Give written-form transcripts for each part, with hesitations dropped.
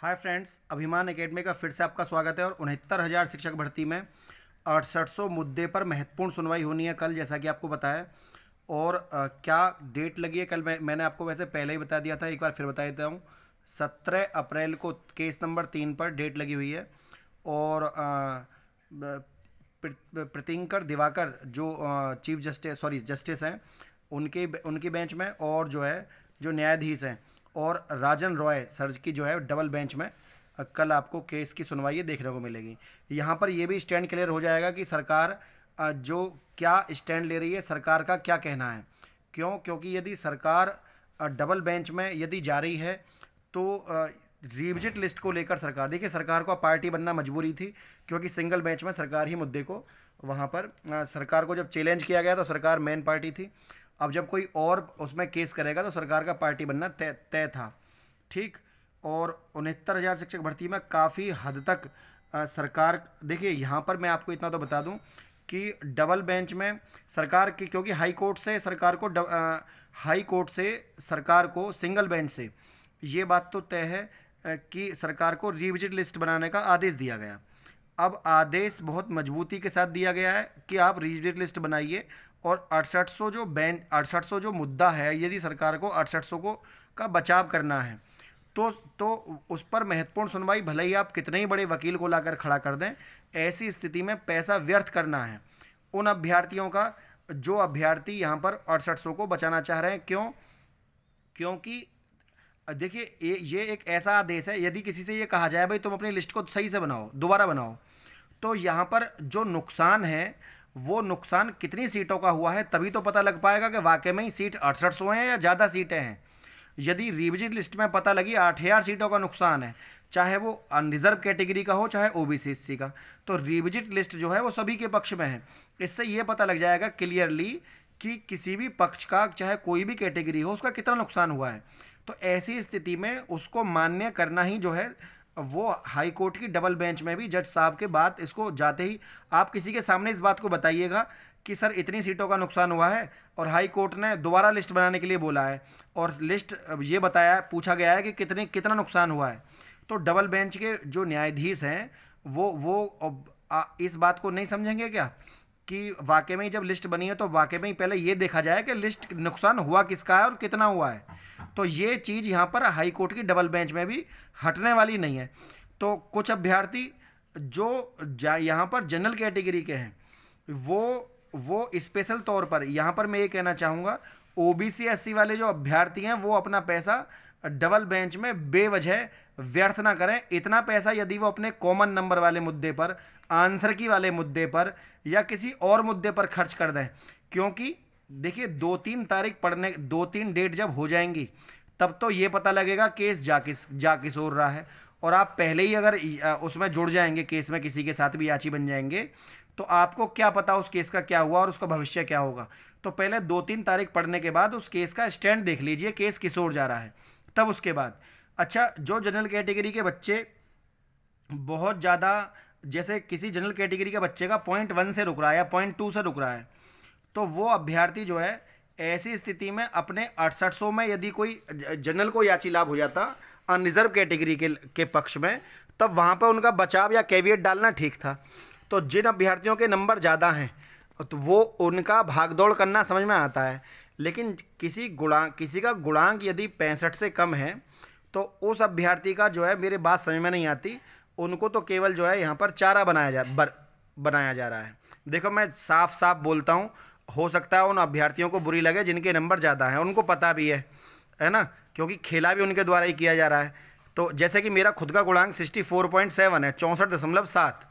Hi friends, अभिमान academy का फिर से आपका स्वागत है। और 69,000 शिक्षक भर्ती में 6800 मुद्दे पर महत्वपूर्ण सुनवाई होनी है कल, जैसा कि आपको बताया। और क्या डेट लगी है कल? मैंने आपको वैसे पहले ही बता दिया था, एक बार फिर बता देता हूँ। 17 अप्रैल को केस नंबर 3 पर डेट लगी हुई है। और प्रतिंकर दिवाकर जो चीफ जस्टिस जस्टिस हैं, उनके उनकी बेंच में, और जो है जो न्यायाधीश हैं, और राजन रॉय सर की जो है डबल बेंच में कल आपको केस की सुनवाई देखने को मिलेगी। यहाँ पर यह भी स्टैंड क्लियर हो जाएगा कि सरकार जो क्या स्टैंड ले रही है, सरकार का क्या कहना है। क्योंकि यदि सरकार डबल बेंच में यदि जा रही है तो रिविजिट लिस्ट को लेकर सरकार, देखिए सरकार को पार्टी बनना मजबूरी थी, क्योंकि सिंगल बेंच में सरकार ही मुद्दे को वहाँ पर सरकार को जब चैलेंज किया गया तो सरकार मेन पार्टी थी। अब जब कोई और उसमें केस करेगा तो सरकार का पार्टी बनना तय तय था। ठीक। और 69,000 शिक्षक भर्ती में काफ़ी हद तक सरकार, देखिए यहाँ पर मैं आपको इतना तो बता दूं कि डबल बेंच में सरकार की, क्योंकि हाई कोर्ट से सरकार को सिंगल बेंच से ये बात तो तय है कि सरकार को रिविजिट लिस्ट बनाने का आदेश दिया गया। अब आदेश बहुत मजबूती के साथ दिया गया है कि आप रिविजिट लिस्ट बनाइए। और 6800 जो मुद्दा है, यदि सरकार को 6800 को का बचाव करना है तो तो उस पर महत्वपूर्ण सुनवाई, भले ही आप कितने ही बड़े वकील को लाकर खड़ा कर दें, ऐसी स्थिति में पैसा व्यर्थ करना है उन अभ्यर्थियों का जो अभ्यर्थी यहाँ पर 6800 को बचाना चाह रहे हैं। क्योंकि देखिए ये एक ऐसा आदेश है, यदि किसी से ये कहा जाए भाई तुम अपनी लिस्ट को सही से बनाओ, दोबारा बनाओ, तो यहाँ पर जो नुकसान है वो नुकसान कितनी सीटों का हुआ है तभी तो पता लग पाएगा कि वाकई में ही सीट 6800 हैं या ज़्यादा सीटें हैं। यदि रिविजिट लिस्ट में पता लगी 8,000 सीटों का नुकसान है, चाहे वो अनरिजर्व कैटेगरी का हो चाहे ओबीसी एससी का, तो रिविजिट लिस्ट जो है वो सभी के पक्ष में है। इससे ये पता लग जाएगा क्लियरली कि किसी भी पक्ष का, चाहे कोई भी कैटेगरी हो, उसका कितना नुकसान हुआ है। तो ऐसी स्थिति में उसको मान्य करना ही जो है वो हाई कोर्ट की डबल बेंच में भी जज साहब के बाद इसको जाते ही आप किसी के सामने इस बात को बताइएगा कि सर इतनी सीटों का नुकसान हुआ है और हाई कोर्ट ने दोबारा लिस्ट बनाने के लिए बोला है, और लिस्ट ये बताया, पूछा गया है कि कितना नुकसान हुआ है। तो डबल बेंच के जो न्यायाधीश हैं वो इस बात को नहीं समझेंगे क्या कि वाकई में ही जब लिस्ट बनी है तो वाकई में ही पहले ये देखा जाए कि लिस्ट नुकसान हुआ किसका है और कितना हुआ है। तो ये चीज़ यहाँ पर हाई कोर्ट की डबल बेंच में भी हटने वाली नहीं है। तो कुछ अभ्यर्थी जो यहाँ पर जनरल कैटेगरी के हैं, वो स्पेशल तौर पर यहाँ पर मैं ये कहना चाहूँगा, ओबीसी एससी वाले जो अभ्यर्थी हैं वो अपना पैसा डबल बेंच में बेवजह व्यर्थ ना करें। इतना पैसा यदि वो अपने कॉमन नंबर वाले मुद्दे पर, आंसर की वाले मुद्दे पर, या किसी और मुद्दे पर खर्च कर दें। क्योंकि देखिए 2-3 तारीख पढ़ने, 2-3 डेट जब हो जाएंगी तब तो ये पता लगेगा केस जा किस ओर रहा है। और आप पहले ही अगर उसमें जुड़ जाएंगे, केस में किसी के साथ भी याची बन जाएंगे, तो आपको क्या पता उस केस का क्या हुआ और उसका भविष्य क्या होगा। तो पहले 2-3 तारीख पढ़ने के बाद उस केस का स्टैंड देख लीजिए, केस किस ओर जा रहा है, तब उसके बाद। अच्छा, जो जनरल कैटेगरी के बच्चे बहुत ज़्यादा, जैसे किसी जनरल कैटेगरी के बच्चे का .1 से रुक रहा है या .2 से रुक रहा है, तो वो अभ्यर्थी जो है ऐसी स्थिति में अपने 6800 में यदि कोई जनरल को याची लाभ हो जाता अनरिजर्व कैटेगरी के पक्ष में, तब वहाँ पर उनका बचाव या कैविएट डालना ठीक था। तो जिन अभ्यर्थियों के नंबर ज़्यादा हैं तो वो उनका भागदौड़ करना समझ में आता है, लेकिन किसी का गुणांक यदि 65 से कम है तो उस अभ्यर्थी का जो है, मेरे बात समझ में नहीं आती, उनको तो केवल जो है यहाँ पर चारा बनाया जा रहा है। देखो मैं साफ साफ बोलता हूँ, हो सकता है उन अभ्यर्थियों को बुरी लगे जिनके नंबर ज़्यादा हैं, उनको पता भी है ना, क्योंकि खेला भी उनके द्वारा ही किया जा रहा है। तो जैसे कि मेरा खुद का गुणांक 64.7 है, 64.7।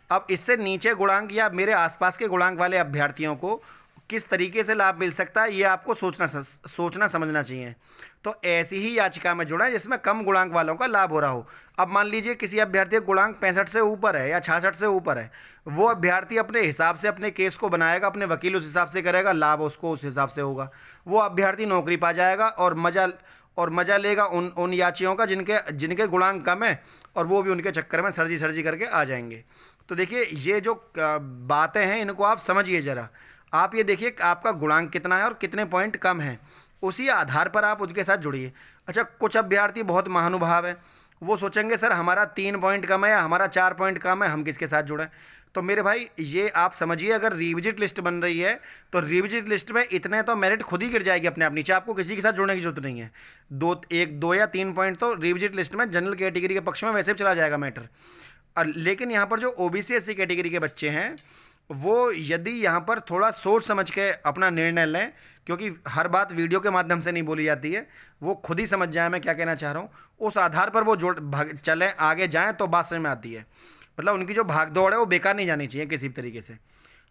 अब इससे नीचे गुणांक या मेरे आसपास के गुणांक वाले अभ्यर्थियों को किस तरीके से लाभ मिल सकता है, ये आपको सोचना समझना चाहिए। तो ऐसी ही याचिका में जुड़ा है जिसमें कम गुणांक वालों का लाभ हो रहा हो। अब मान लीजिए किसी अभ्यर्थी का गुणांक 65 से ऊपर है या 66 से ऊपर है, वो अभ्यर्थी अपने हिसाब से अपने केस को बनाएगा, अपने वकील उस हिसाब से करेगा, लाभ उसको उस हिसाब से होगा। वो अभ्यर्थी नौकरी पा जाएगा और मजा लेगा उन याचियों का जिनके गुणांक कम है, और वो भी उनके चक्कर में सर्जी करके आ जाएंगे। तो देखिए ये जो बातें हैं इनको आप समझिए जरा। आप ये देखिए कि आपका गुणांक कितना है और कितने पॉइंट कम हैं, उसी आधार पर आप उसके साथ जुड़िए। अच्छा, कुछ अभ्यर्थी बहुत महानुभाव हैं, वो सोचेंगे सर हमारा 3 पॉइंट कम है या हमारा 4 पॉइंट कम है, हम किसके साथ जुड़े। तो मेरे भाई ये आप समझिए, अगर रिविजिट लिस्ट बन रही है तो रिविजिट लिस्ट में इतने तो मेरिट खुद ही गिर जाएगी अपने आप नीचे, आपको किसी के साथ जुड़ने की जरूरत नहीं है। दो या 3 पॉइंट तो रिविजिट लिस्ट में जनरल कैटेगरी के पक्ष में वैसे भी चला जाएगा मैटर। और लेकिन यहाँ पर जो ओबीसी एससी कैटेगरी के बच्चे हैं, वो यदि यहाँ पर थोड़ा सोच समझ के अपना निर्णय लें, क्योंकि हर बात वीडियो के माध्यम से नहीं बोली जाती है, वो खुद ही समझ जाए मैं क्या कहना चाह रहा हूँ, उस आधार पर वो चलें आगे जाएं तो बात समझ में आती है। मतलब उनकी जो भागदौड़ है वो बेकार नहीं जानी चाहिए किसी भी तरीके से।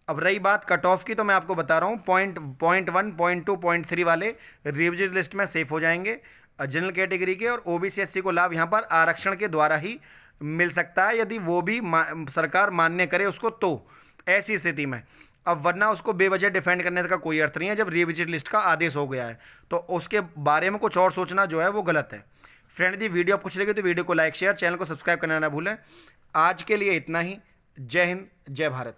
अब रही बात कट ऑफ की, तो मैं आपको बता रहा हूँ पॉइंट 1, पॉइंट 2, पॉइंट 3 वाले रिविजन लिस्ट में सेफ हो जाएंगे जनरल कैटेगरी के, और ओबीसी एससी को लाभ यहाँ पर आरक्षण के द्वारा ही मिल सकता है, यदि वो भी सरकार मान्य करे उसको, तो ऐसी स्थिति में। अब वरना उसको बेवजह डिफेंड करने का कोई अर्थ नहीं है, जब रिविजिट लिस्ट का आदेश हो गया है तो उसके बारे में कुछ और सोचना जो है वो गलत है। फ्रेंड, यदि वीडियो आपको अच्छी लगी तो वीडियो को लाइक शेयर, चैनल को सब्सक्राइब करना ना भूलें। आज के लिए इतना ही। जय हिंद, जय भारत।